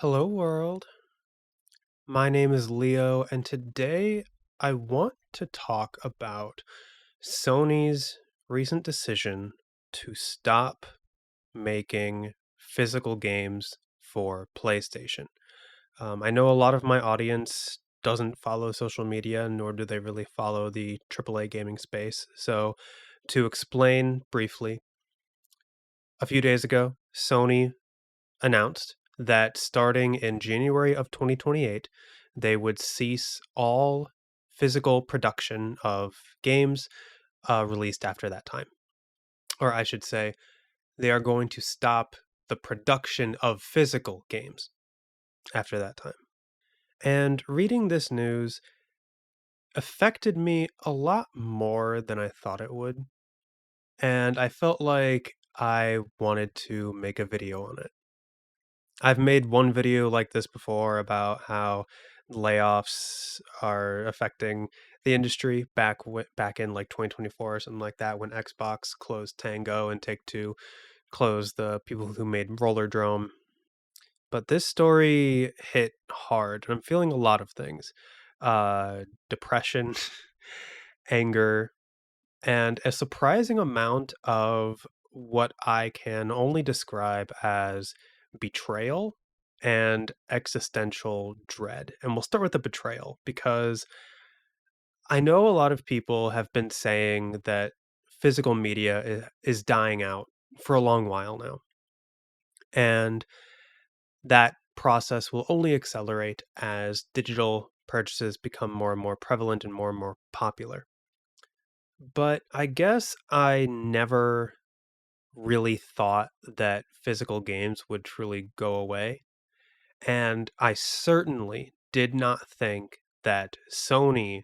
Hello, world. My name is Leo, and today I want to talk about Sony's recent decision to stop making physical games for PlayStation. I know a lot of my audience doesn't follow social media, nor do they really follow the AAA gaming space. So, to explain briefly, a few days ago, Sony announced that starting in January of 2028, they would cease all physical production of games released after that time. Or I should say, they are going to stop the production of physical games after that time. And reading this news affected me a lot more than I thought it would. And I felt like I wanted to make a video on it. I've made one video like this before about how layoffs are affecting the industry back in like 2024 or something like that when Xbox closed Tango and Take-Two closed the people who made Rollerdrome. But this story hit hard, and I'm feeling a lot of things. Depression, anger, and a surprising amount of what I can only describe as betrayal and existential dread. And we'll start with the betrayal because I know a lot of people have been saying that physical media is dying out for a long while now. And that process will only accelerate as digital purchases become more and more prevalent and more popular. But I guess I never really thought that physical games would truly go away. And I certainly did not think that Sony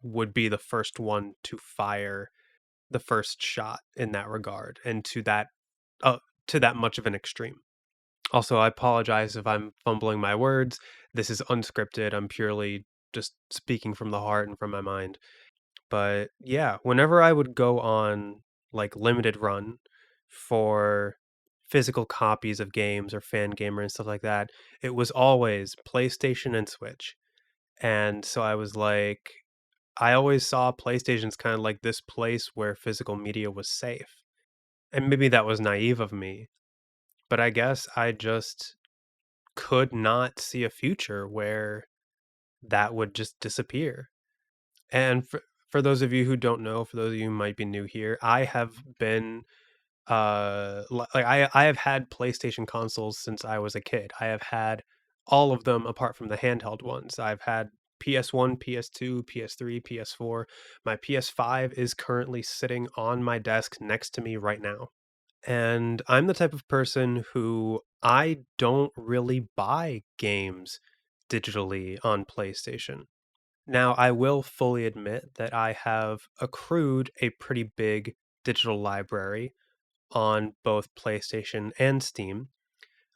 would be the first one to fire the first shot in that regard and uh, to that much of an extreme. Also, I apologize if I'm fumbling my words. This is unscripted. I'm purely just speaking from the heart and from my mind. But yeah, whenever I would go on like limited run for physical copies of games or fan gamer and stuff like that, it was always PlayStation and Switch. And so I was like, I always saw PlayStation's kind of like this place where physical media was safe. And maybe that was naive of me, but I guess I just could not see a future where that would just disappear. And for those of you who don't know, for those of you who might be new here, I have been I have had PlayStation consoles since I was a kid. I have had all of them apart from the handheld ones. I've had PS1, PS2, PS3, PS4. My PS5 is currently sitting on my desk next to me right now. And I'm the type of person who I don't really buy games digitally on PlayStation. Now, I will fully admit that I have accrued a pretty big digital library on both PlayStation and Steam.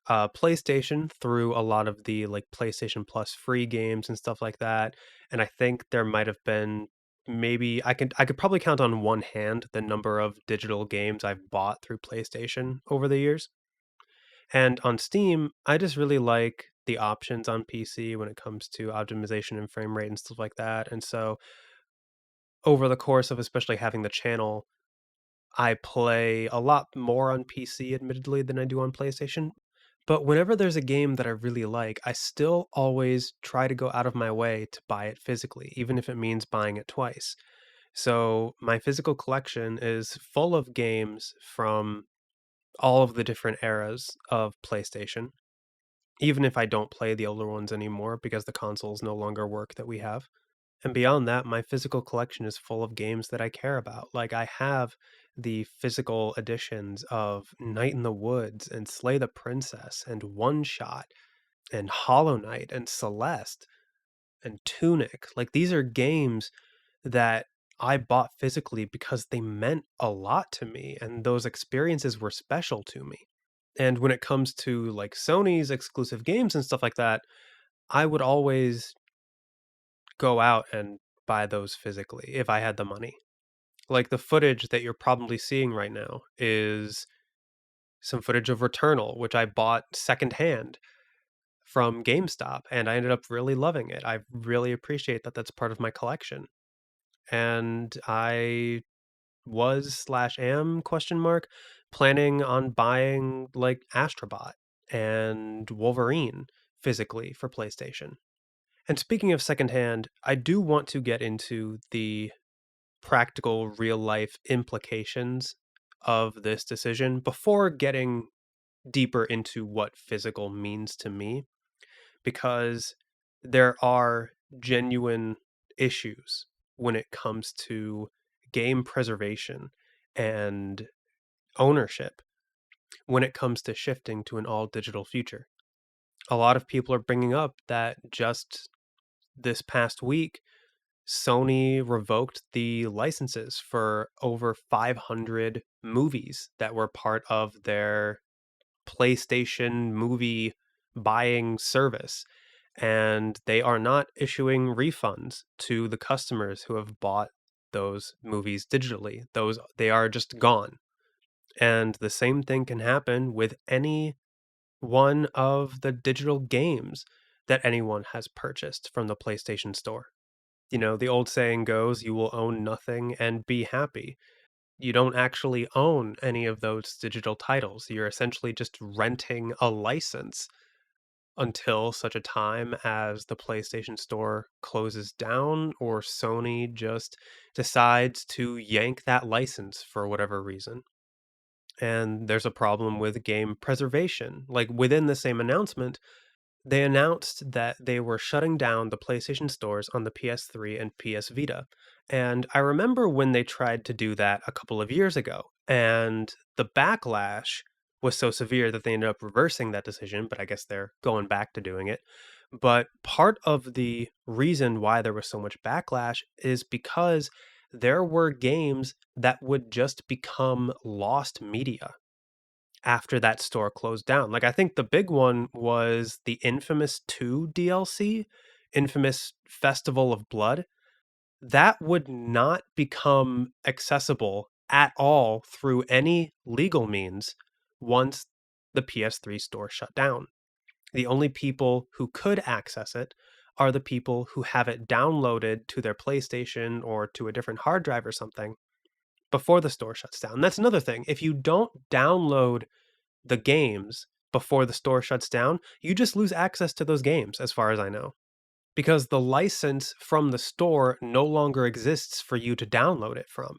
PlayStation through a lot of the like PlayStation Plus free games and stuff like that, and I think there might have been maybe I could probably count on one hand the number of digital games I've bought through PlayStation over the years. And on Steam, I just really like the options on PC when it comes to optimization and frame rate and stuff like that. And so over the course of especially having the channel, I play a lot more on PC, admittedly, than I do on PlayStation. But whenever there's a game that I really like, I still always try to go out of my way to buy it physically, even if it means buying it twice. So my physical collection is full of games from all of the different eras of PlayStation, even if I don't play the older ones anymore because the consoles no longer work that we have. And beyond that, my physical collection is full of games that I care about. Like I have the physical editions of Night in the Woods and Slay the Princess and One Shot and Hollow Knight and Celeste and Tunic. Like these are games that I bought physically because they meant a lot to me and those experiences were special to me. And when it comes to like Sony's exclusive games and stuff like that, I would always go out and buy those physically if I had the money. Like the footage that you're probably seeing right now is some footage of Returnal, which I bought secondhand from GameStop, and I ended up really loving it. I really appreciate that that's part of my collection. And I was slash am question mark planning on buying like Astrobot and Wolverine physically for PlayStation. And speaking of secondhand, I do want to get into the practical real life implications of this decision before getting deeper into what physical means to me, because there are genuine issues when it comes to game preservation and ownership when it comes to shifting to an all digital future. A lot of people are bringing up that just this past week, Sony revoked the licenses for over 500 movies that were part of their PlayStation movie buying service. And they are not issuing refunds to the customers who have bought those movies digitally. Those they are just gone. And the same thing can happen with any one of the digital games that anyone has purchased from the PlayStation Store. You know, the old saying goes, you will own nothing and be happy. You don't actually own any of those digital titles. You're essentially just renting a license until such a time as the PlayStation Store closes down or Sony just decides to yank that license for whatever reason. And there's a problem with game preservation. Like within the same announcement, they announced that they were shutting down the PlayStation stores on the PS3 and PS Vita. And I remember when they tried to do that a couple of years ago, and the backlash was so severe that they ended up reversing that decision, but I guess they're going back to doing it. But part of the reason why there was so much backlash is because there were games that would just become lost media after that store closed down. Like, I think the big one was the Infamous 2 DLC, Infamous Festival of Blood. That would not become accessible at all through any legal means once the PS3 store shut down. The only people who could access it are the people who have it downloaded to their PlayStation or to a different hard drive or something before the store shuts down. That's another thing. If you don't download the games before the store shuts down, you just lose access to those games, as far as I know, because the license from the store no longer exists for you to download it from.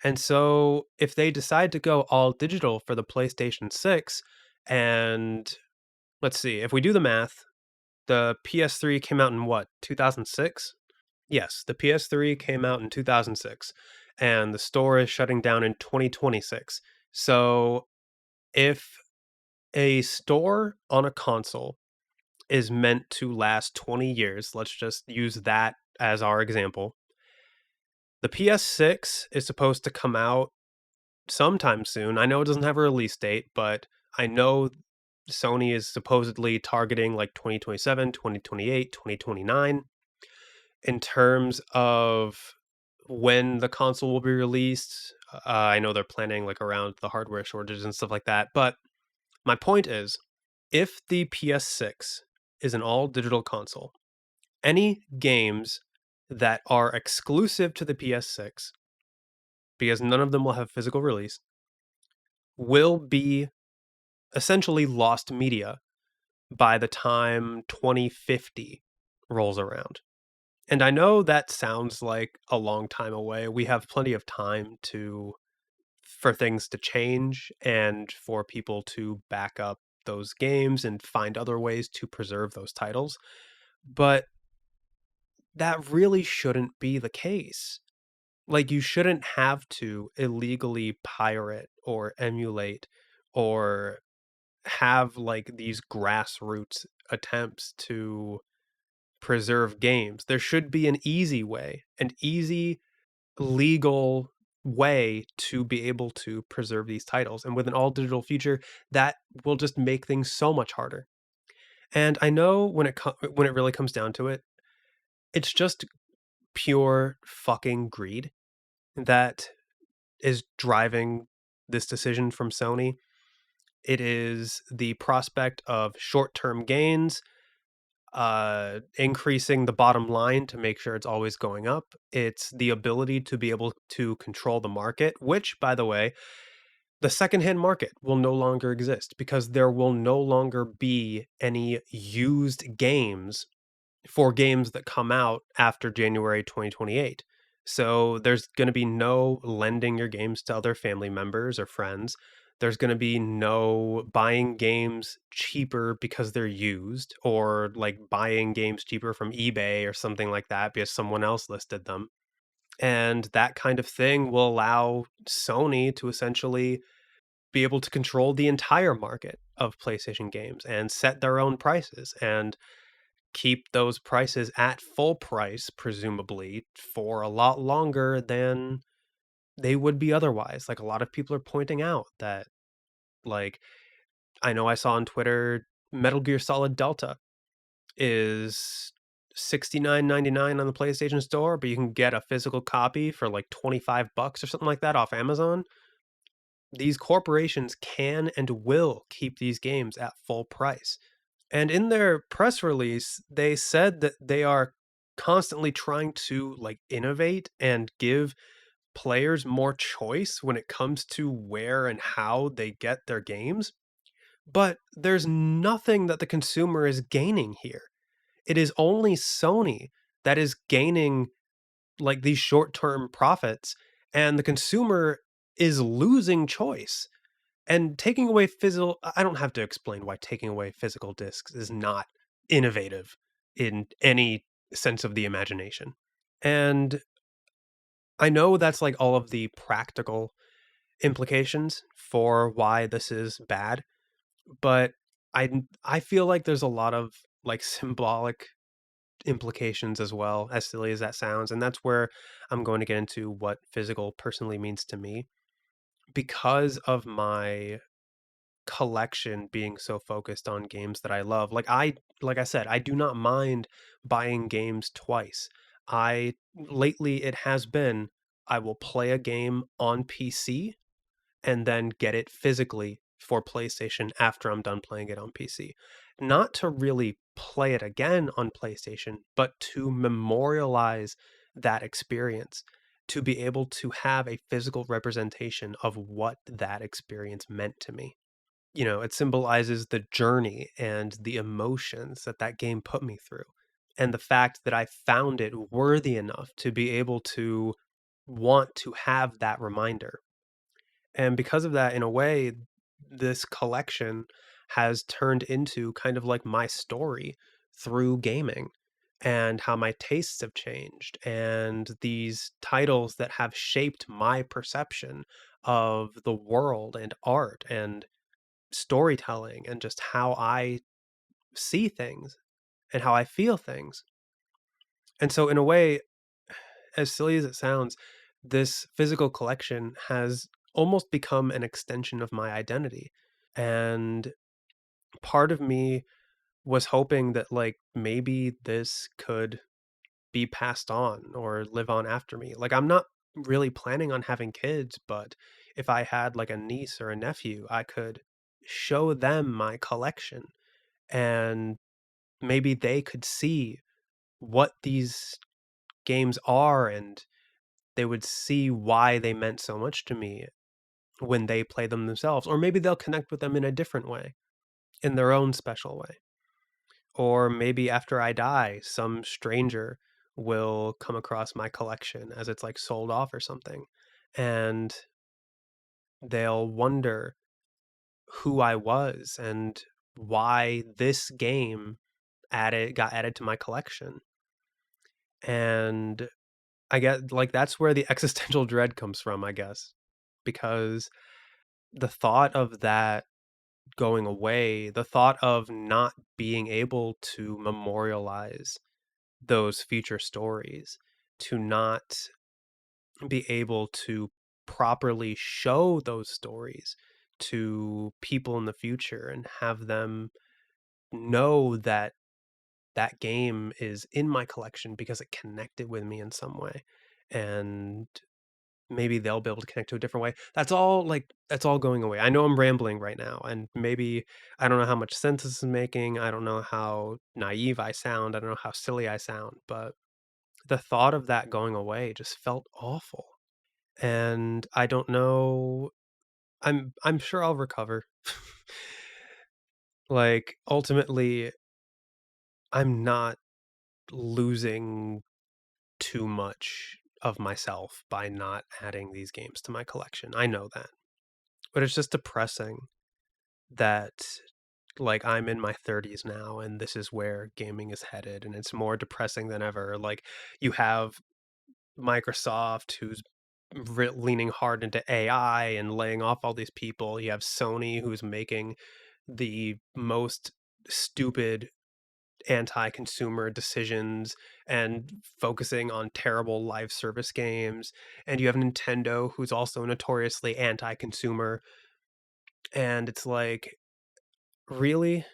And so, if they decide to go all digital for the PlayStation 6, and let's see, if we do the math, the PS3 came out in what, 2006? Yes, the PS3 came out in 2006, and the store is shutting down in 2026. So, if a store on a console is meant to last 20 years. Let's just use that as our example. The PS6 is supposed to come out sometime soon. I know it doesn't have a release date, but I know Sony is supposedly targeting like 2027, 2028, 2029 in terms of when the console will be released. I know they're planning like around the hardware shortages and stuff like that, but my point is, if the PS6 is an all digital console, any games that are exclusive to the PS6, because none of them will have physical release, will be essentially lost media by the time 2050 rolls around. And I know that sounds like a long time away. We have plenty of time to for things to change and for people to back up those games and find other ways to preserve those titles. But that really shouldn't be the case. Like, you shouldn't have to illegally pirate or emulate or have like these grassroots attempts to preserve games. There should be an easy way, an easy legal way to be able to preserve these titles. And with an all digital future, that will just make things so much harder. And I know when it really comes down to it, it's just pure fucking greed that is driving this decision from Sony. It is the prospect of short-term gains, increasing the bottom line to make sure it's always going up. It's the ability to be able to control the market, which, by the way, the secondhand market will no longer exist because there will no longer be any used games for games that come out after January 2028. So there's going to be no lending your games to other family members or friends. There's going to be no buying games cheaper because they're used, or like buying games cheaper from eBay or something like that because someone else listed them. And that kind of thing will allow Sony to essentially be able to control the entire market of PlayStation games and set their own prices and keep those prices at full price, presumably, for a lot longer than they would be otherwise. Like, a lot of people are pointing out that, like, I know I saw on Twitter, Metal Gear Solid Delta is 69.99 on the PlayStation Store, but you can get a physical copy for like 25 bucks or something like that off Amazon. These corporations can and will keep these games at full price. And in their press release, they said that they are constantly trying to like innovate and give players more choice when it comes to where and how they get their games. But there's nothing that the consumer is gaining here. It is only Sony that is gaining like these short-term profits, and the consumer is losing choice. And taking away physical, I don't have to explain why taking away physical discs is not innovative in any sense of the imagination. And I know that's like all of the practical implications for why this is bad, but I feel like there's a lot of like symbolic implications as well, as silly as that sounds, and that's where I'm going to get into what physical personally means to me because of my collection being so focused on games that I love. Like I said, I do not mind buying games twice. I lately it has been I will play a game on PC and then get it physically for PlayStation after I'm done playing it on PC. Not to really play it again on PlayStation, but to memorialize that experience, to be able to have a physical representation of what that experience meant to me. You know, it symbolizes the journey and the emotions that that game put me through, and the fact that I found it worthy enough to be able to want to have that reminder. And because of that, in a way, this collection has turned into kind of like my story through gaming and how my tastes have changed and these titles that have shaped my perception of the world and art and storytelling and just how I see things and how I feel things. And so, in a way, as silly as it sounds, this physical collection has almost become an extension of my identity. And part of me was hoping that, like, maybe this could be passed on or live on after me. Like, I'm not really planning on having kids, but if I had like a niece or a nephew, I could show them my collection and maybe they could see what these games are and they would see why they meant so much to me when they play them themselves. Or maybe they'll connect with them in a different way, in their own special way. Or maybe after I die, some stranger will come across my collection as it's like sold off or something. And they'll wonder who I was and why this game got added to my collection. And I get like that's where the existential dread comes from, I guess, because the thought of that going away, the thought of not being able to memorialize those future stories, to not be able to properly show those stories to people in the future and have them know that that game is in my collection because it connected with me in some way. And maybe they'll be able to connect to a different way. That's all going away. I know I'm rambling right now, and maybe I don't know how much sense this is making. I don't know how naive I sound. I don't know how silly I sound, but the thought of that going away just felt awful. And I don't know, I'm sure I'll recover. Like, ultimately, I'm not losing too much of myself by not adding these games to my collection. I know that. But it's just depressing that, like, I'm in my 30s now and this is where gaming is headed, and it's more depressing than ever. Like, you have Microsoft, who's leaning hard into AI and laying off all these people. You have Sony, who's making the most stupid anti-consumer decisions and focusing on terrible live service games. And you have Nintendo, who's also notoriously anti-consumer. And it's like, really?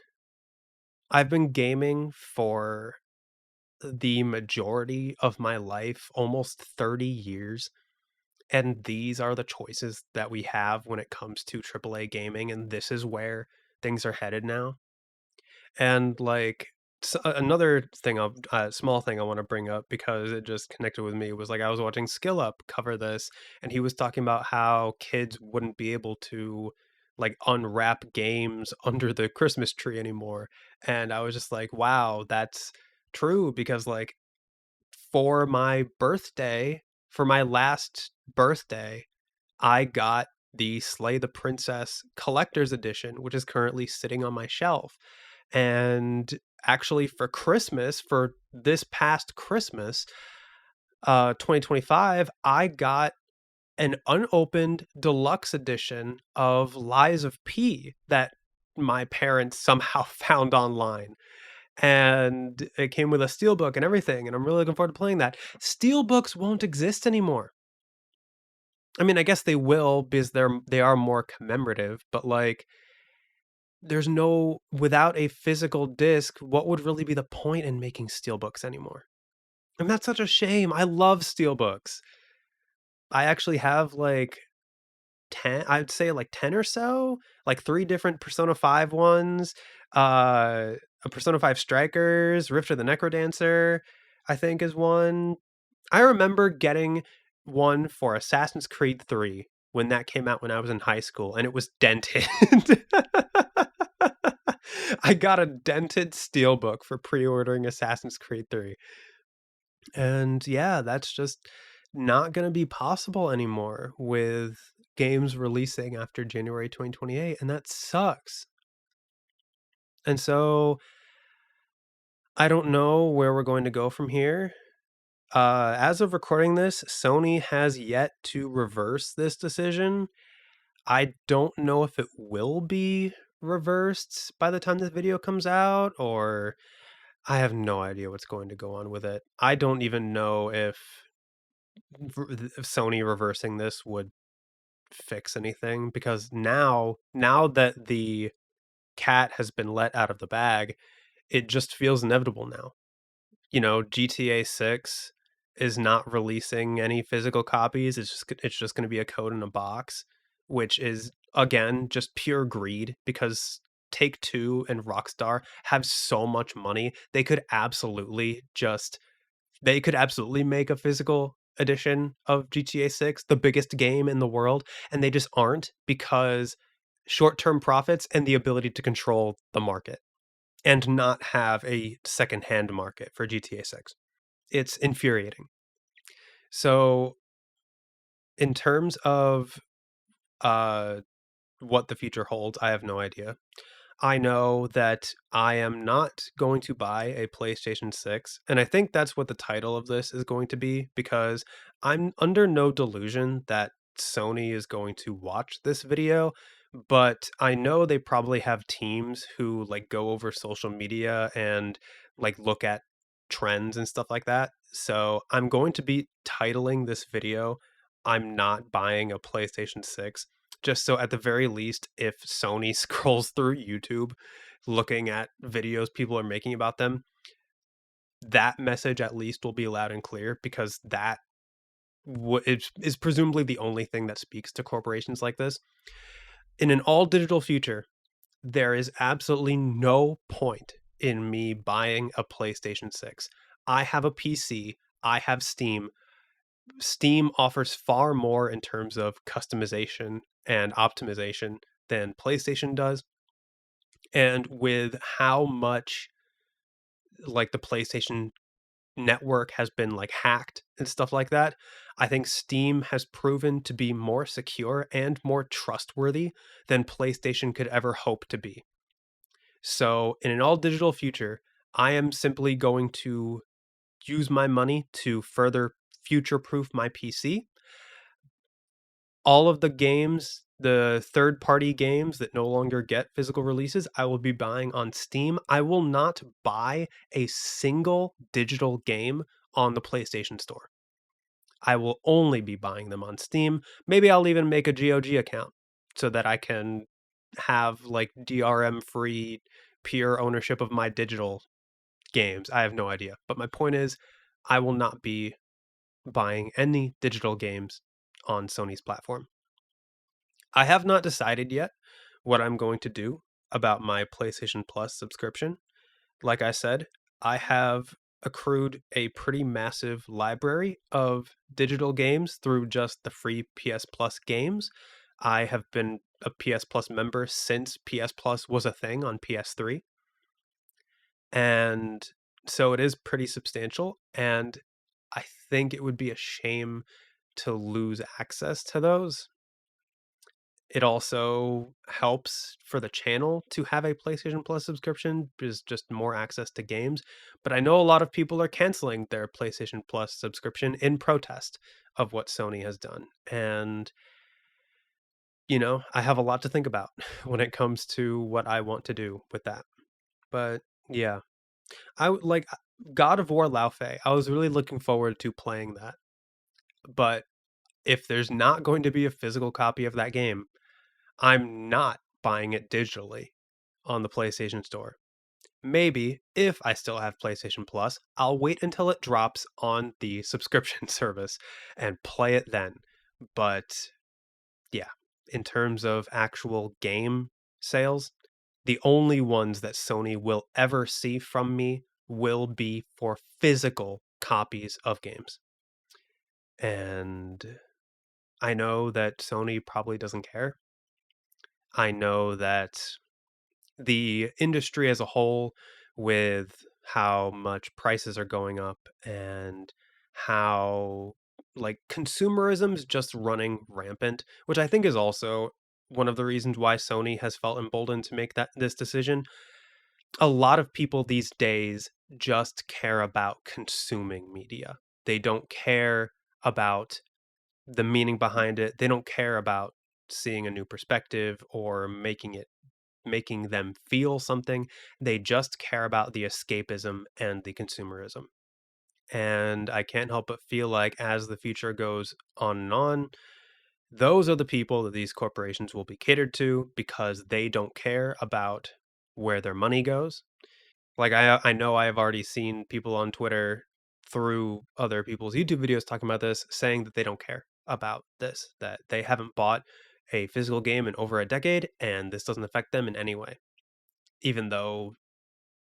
I've been gaming for the majority of my life, almost 30 years. And these are the choices that we have when it comes to AAA gaming, and this is where things are headed now. And like another thing, small thing I want to bring up because it just connected with me was like I was watching Skill Up cover this, and he was talking about how kids wouldn't be able to like unwrap games under the Christmas tree anymore. And I was just like, wow, that's true because like for my birthday, for my last birthday, I got the Slay the Princess Collector's Edition, which is currently sitting on my shelf. And actually, for Christmas, for this past Christmas, 2025, I got an unopened deluxe edition of Lies of P that my parents somehow found online. And it came with a steelbook and everything, and I'm really looking forward to playing that. Steelbooks won't exist anymore. I mean, I guess they will because they are more commemorative, but, like, there's no without a physical disc, what would really be the point in making steelbooks anymore? And that's such a shame. I love steelbooks. I actually have, like, 10 I'd say, like, 10 or so, like, 3 different Persona 5 ones, a Persona 5 Strikers, Rift of the Necrodancer, I think is one. I remember getting one for Assassin's Creed 3 when that came out when I was in high school, and it was dented. I got a dented steelbook for pre-ordering Assassin's Creed 3. And yeah, that's just not gonna be possible anymore with games releasing after January 2028, and that sucks. And so I don't know where we're going to go from here. As of recording this, Sony has yet to reverse this decision. I don't know if it will be reversed by the time this video comes out, or I have no idea what's going to go on with it. I don't even know if Sony reversing this would fix anything because now that the cat has been let out of the bag, it just feels inevitable now. You know, GTA 6 is not releasing any physical copies. It's just going to be a code in a box, which is again just pure greed because Take Two and Rockstar have so much money. They could absolutely make a physical edition of GTA 6, the biggest game in the world, and they just aren't because short-term profits and the ability to control the market and not have a secondhand market for GTA 6. It's infuriating. So, in terms of uh, what the future holds, I have no idea. I know that I am not going to buy a PlayStation 6, and I think that's what the title of this is going to be because I'm under no delusion that Sony is going to watch this video, but I know they probably have teams who like go over social media and like look at trends and stuff like that. So I'm going to be titling this video I'm not buying a PlayStation 6 just so at the very least, if Sony scrolls through YouTube looking at videos people are making about them, that message at least will be loud and clear because that is presumably the only thing that speaks to corporations like this. In an all digital future, there is absolutely no point in me buying a PlayStation 6. I have a PC, I have Steam. Steam offers far more in terms of customization and optimization than PlayStation does. And with how much like the PlayStation network has been like hacked and stuff like that, I think Steam has proven to be more secure and more trustworthy than PlayStation could ever hope to be. So, in an all digital future, I am simply going to use my money to further future proof my PC. All of the games, the third party games that no longer get physical releases, I will be buying on Steam. I will not buy a single digital game on the PlayStation Store. I will only be buying them on Steam. Maybe I'll even make a GOG account so that I can have like DRM free pure ownership of my digital games. I have no idea. But my point is, I will not be buying any digital games on Sony's platform. I have not decided yet what I'm going to do about my PlayStation Plus subscription. Like I said, I have accrued a pretty massive library of digital games through just the free PS Plus games. I have been a PS Plus member since PS Plus was a thing on PS3. And so it is pretty substantial. And I think it would be a shame to lose access to those. It also helps for the channel to have a PlayStation Plus subscription, is just more access to games. But I know a lot of people are canceling their PlayStation Plus subscription in protest of what Sony has done. And, I have a lot to think about when it comes to what I want to do with that. But yeah, I would like God of War Laufey. I was really looking forward to playing that. But if there's not going to be a physical copy of that game, I'm not buying it digitally on the PlayStation Store. Maybe, if I still have PlayStation Plus, I'll wait until it drops on the subscription service and play it then. But yeah, in terms of actual game sales, the only ones that Sony will ever see from me will be for physical copies of games. And I know that Sony probably doesn't care. I know that the industry as a whole, with how much prices are going up and how like consumerism is just running rampant, which I think is also one of the reasons why Sony has felt emboldened to make this decision. A lot of people these days just care about consuming media. They don't care about the meaning behind it. They don't care about seeing a new perspective or making them feel something. They just care about the escapism and the consumerism. And I can't help but feel like as the future goes on and on, those are the people that these corporations will be catered to because they don't care about where their money goes. Like I know I have already seen people on Twitter through other people's YouTube videos talking about this, saying that they don't care about this, that they haven't bought a physical game in over a decade, and this doesn't affect them in any way. Even though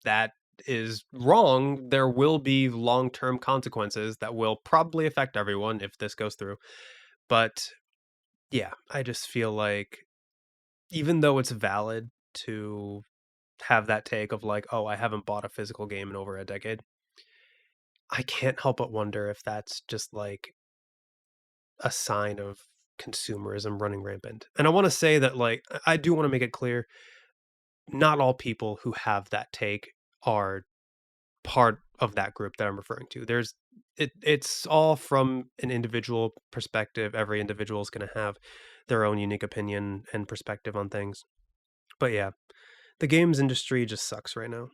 that is wrong, there will be long-term consequences that will probably affect everyone if this goes through. But yeah, I just feel like even though it's valid to have that take of like, oh, I haven't bought a physical game in over a decade, I can't help but wonder if that's just like a sign of consumerism running rampant. And I want to say that like I do want to make it clear, not all people who have that take are part of that group that I'm referring to. It's all from an individual perspective. Every individual is going to have their own unique opinion and perspective on things. But yeah, the games industry just sucks right now,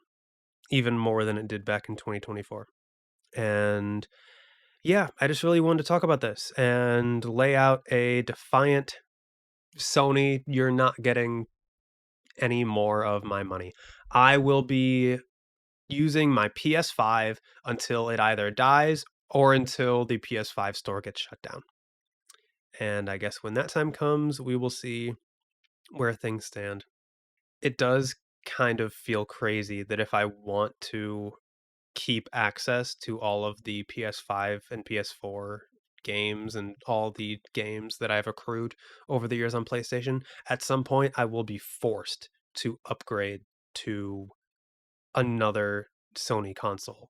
even more than it did back in 2024. And yeah, I just really wanted to talk about this and lay out a defiant Sony, you're not getting any more of my money. I will be using my PS5 until it either dies or until the PS5 store gets shut down. And I guess when that time comes, we will see where things stand. It does kind of feel crazy that if I want to keep access to all of the PS5 and PS4 games and all the games that I've accrued over the years on PlayStation, at some point I will be forced to upgrade to another Sony console,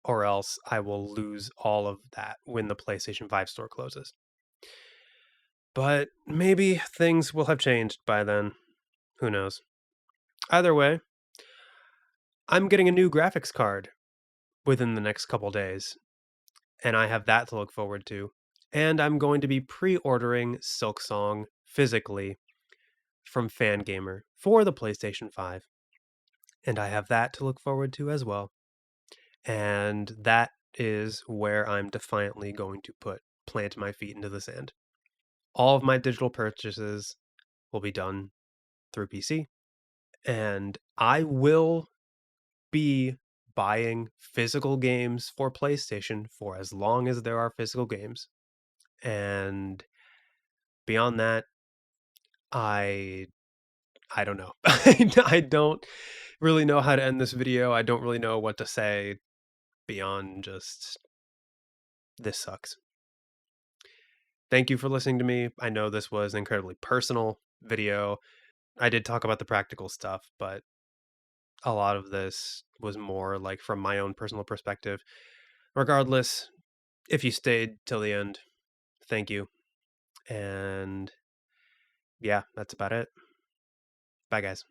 or else I will lose all of that when the PlayStation 5 store closes. But maybe things will have changed by then. Who knows? Either way, I'm getting a new graphics card within the next couple days, and I have that to look forward to. And I'm going to be pre-ordering Silksong physically from Fangamer for the PlayStation 5, and I have that to look forward to as well. And that is where I'm defiantly going to plant my feet into the sand. All of my digital purchases will be done through PC, and I will be buying physical games for PlayStation for as long as there are physical games. And beyond that, I I don't know. I don't really know how to end this video. I don't really know what to say beyond just this sucks. Thank you for listening to me. I know this was an incredibly personal video. I did talk about the practical stuff, but a lot of this was more like from my own personal perspective. Regardless, if you stayed till the end, thank you. And yeah, that's about it. Bye, guys.